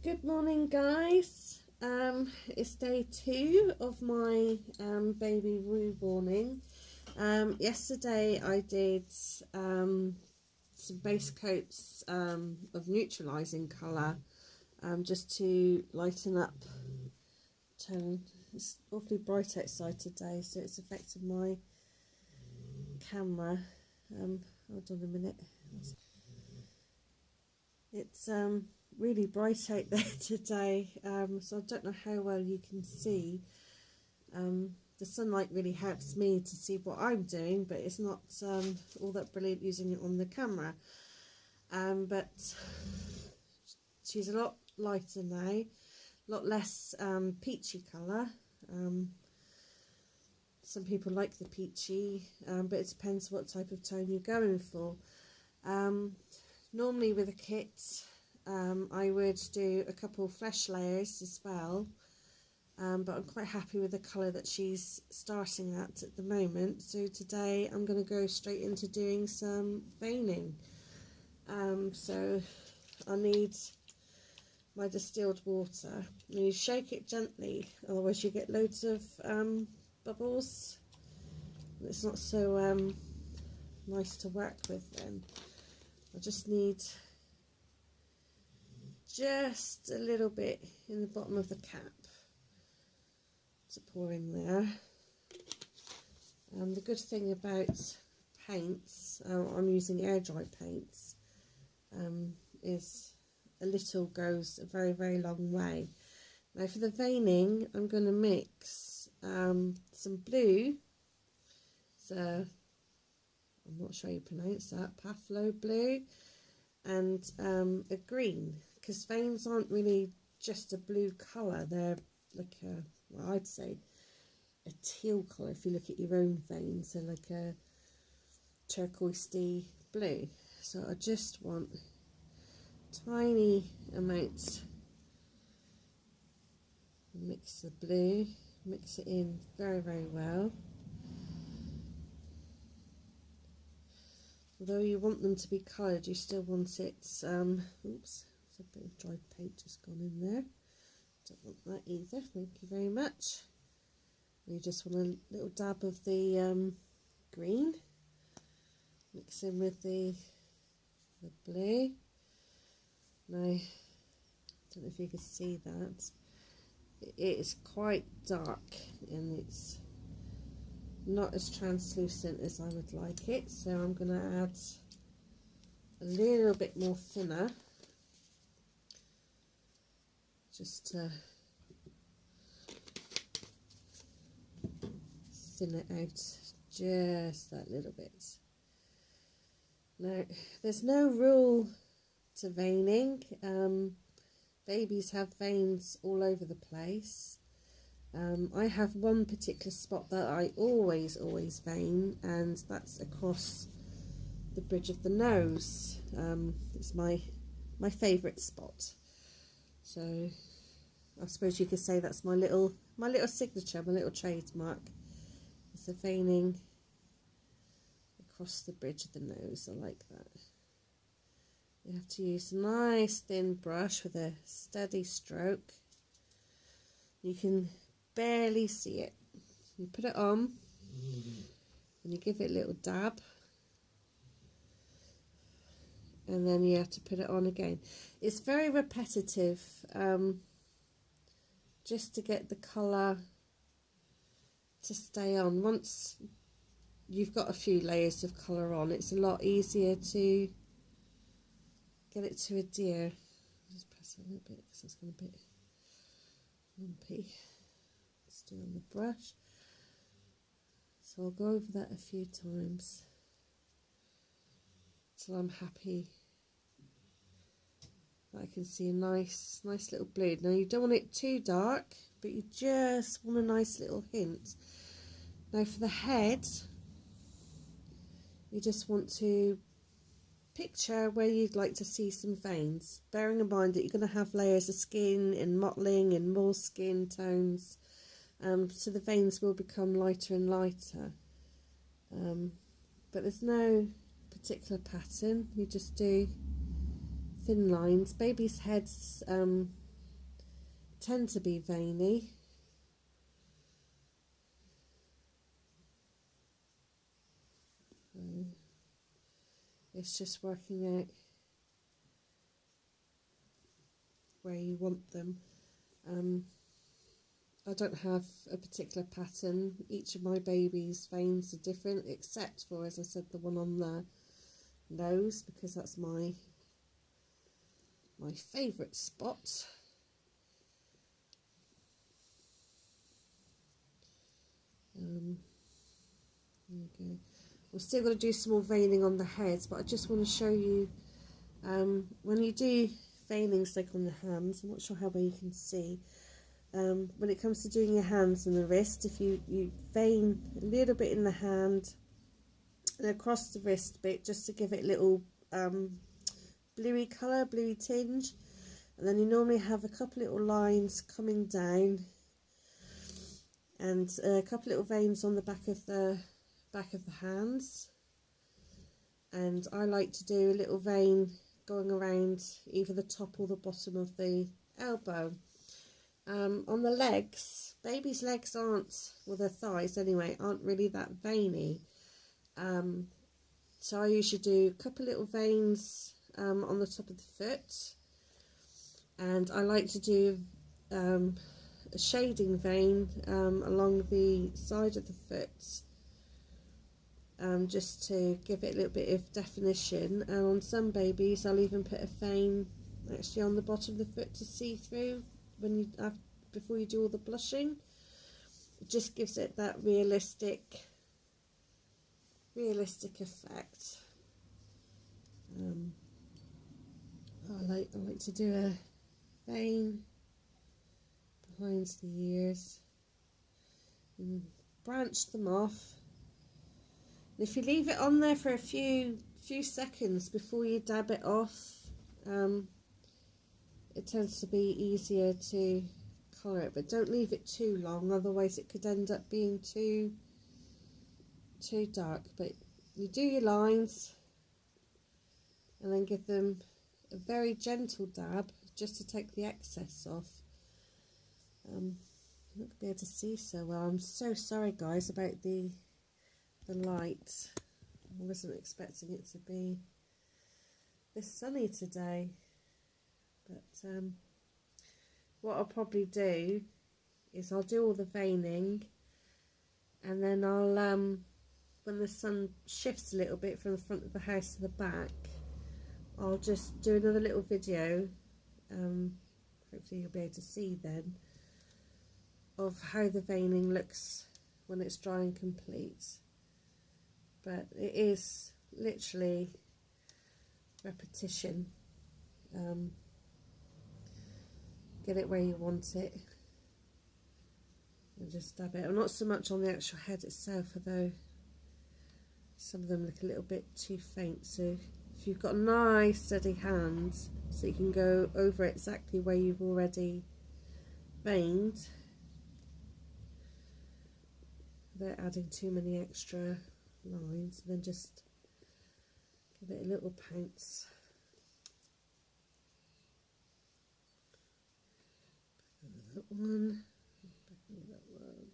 Good morning, guys. It's day 2 of my baby reborning. Yesterday I did some base coats of neutralizing colour just to lighten up tone. It's awfully bright outside today, so it's affected my camera. Hold on a minute. It's really bright out there today, so I don't know how well you can see. The sunlight really helps me to see what I'm doing, but it's not all that brilliant using it on the camera. But she's a lot lighter now, a lot less peachy colour. Some people like the peachy, but it depends what type of tone you're going for. Normally with a kit, I would do a couple flesh layers as well, but I'm quite happy with the colour that she's starting at the moment. So today I'm going to go straight into doing some veining. So I need my distilled water. And you shake it gently, otherwise you get loads of bubbles. It's not so nice to work with then. I just need just a little bit in the bottom of the cap to pour in there. The good thing about paints, I'm using air dry paints, is a little goes a very, very long way. Now for the veining, I'm going to mix some blue, so I'm not sure you pronounce that, Paflo blue, and a green, because veins aren't really just a blue colour, they're like a, well, I'd say a teal colour if you look at your own veins, they're like a turquoisey blue. So I just want tiny amounts, mix the blue, mix it in very, very well. Although you want them to be coloured, you still want it, oops, there's a bit of dried paint just gone in there. Don't want that either, thank you very much. You just want a little dab of the green, mix in with the blue. Now, I don't know if you can see that. It is quite dark and it's not as translucent as I would like it, so I'm going to add a little bit more thinner just to thin it out just that little bit. Now there's no rule to veining. Babies have veins all over the place. I have one particular spot that I always vein, and that's across the bridge of the nose. It's my favourite spot. So I suppose you could say that's my little signature, my little trademark. It's the veining across the bridge of the nose. I like that. You have to use a nice thin brush with a steady stroke. You can barely see it. You put it on and you give it a little dab, and then you have to put it on again. It's very repetitive, just to get the colour to stay on. Once you've got a few layers of colour on, it's a lot easier to get it to adhere. I'll just press it a little bit because it's gone a bit lumpy. Let's do on the brush. So I'll go over that a few times till I'm happy that I can see a nice little blue. Now you don't want it too dark, but you just want a nice little hint. Now for the head, you just want to picture where you'd like to see some veins, bearing in mind that you're going to have layers of skin and mottling and more skin tones, so the veins will become lighter and lighter, but there's no particular pattern. You just do thin lines. Babies' heads tend to be veiny. It's just working out where you want them. I don't have a particular pattern. Each of my babies' veins are different, except for, as I said, the one on the nose, because that's my favourite spot. There you go. We're still going to do some more veining on the heads, but I just want to show you when you do veinings like on the hands. I'm not sure how well you can see. When it comes to doing your hands and the wrist, if you vein a little bit in the hand and across the wrist bit, just to give it a little bluey colour, bluey tinge, and then you normally have a couple little lines coming down and a couple little veins on the back of the hands. And I like to do a little vein going around either the top or the bottom of the elbow. On the legs, babies' legs aren't, well, their thighs anyway, aren't really that veiny. So I usually do a couple little veins on the top of the foot, and I like to do a shading vein along the side of the foot, just to give it a little bit of definition. And on some babies I'll even put a vein actually on the bottom of the foot to see through when you before you do all the blushing. It just gives it that realistic effect. I like to do a vein behind the ears and branch them off. And if you leave it on there for a few seconds before you dab it off, it tends to be easier to colour it, but don't leave it too long, otherwise it could end up being too dark. But you do your lines and then give them a very gentle dab just to take the excess off. I'm not going to be able to see so well. I'm so sorry guys about the light. I wasn't expecting it to be this sunny today. But what I'll probably do is I'll do all the veining, and then I'll, when the sun shifts a little bit from the front of the house to the back, I'll just do another little video, hopefully you'll be able to see then, of how the veining looks when it's dry and complete. But it is literally repetition. Get it where you want it and just dab it. I'm not so much on the actual head itself, although some of them look a little bit too faint. So if you've got nice steady hands, so you can go over exactly where you've already veined without adding too many extra lines, and then just give it a little pounce. That one, that one.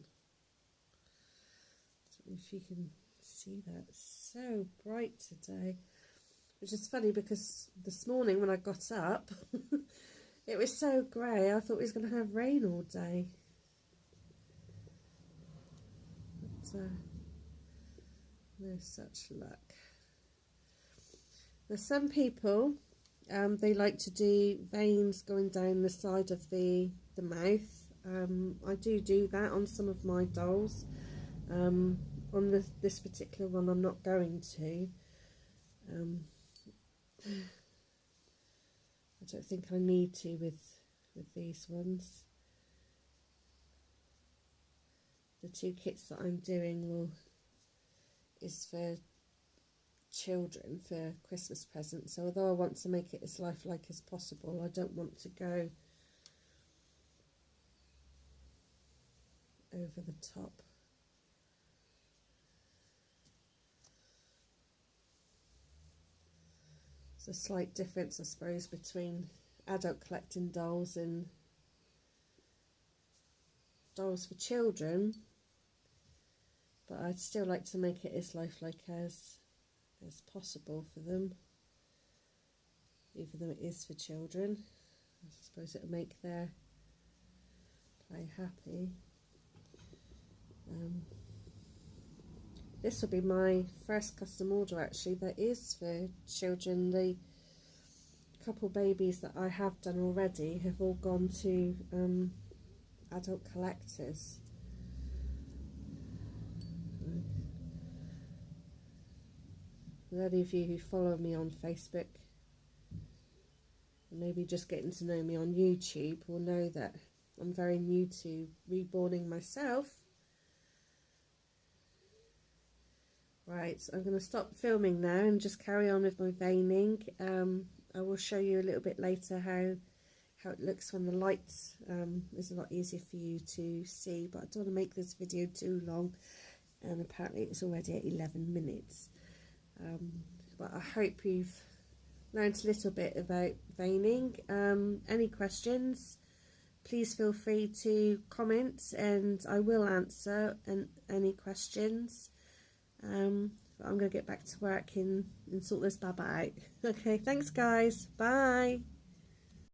I don't know if you can see that. It's so bright today, which is funny because this morning when I got up it was so grey I thought we was going to have rain all day. But no such luck. There's some people they like to do veins going down the side of the mouth. I do that on some of my dolls. On this particular one I'm not going to. I don't think I need to with these ones. The two kits that I'm doing is for children, for Christmas presents. So although I want to make it as lifelike as possible, I don't want to go over the top. There's a slight difference, I suppose, between adult collecting dolls and dolls for children, but I'd still like to make it as lifelike as possible for them, even though it is for children. I suppose it'll make their play happy. This will be my first custom order actually that is for children. The couple babies that I have done already have all gone to adult collectors. Any of you who follow me on Facebook, and maybe just getting to know me on YouTube, will know that I'm very new to reborning myself. Right, so I'm going to stop filming now and just carry on with my veining. I will show you a little bit later how it looks when the light is a lot easier for you to see, but I don't want to make this video too long, and apparently it's already at 11 minutes. But I hope you've learned a little bit about veining. Any questions, please feel free to comment and I will answer any questions. But I'm going to get back to work and sort this baba out. Okay, thanks guys, bye.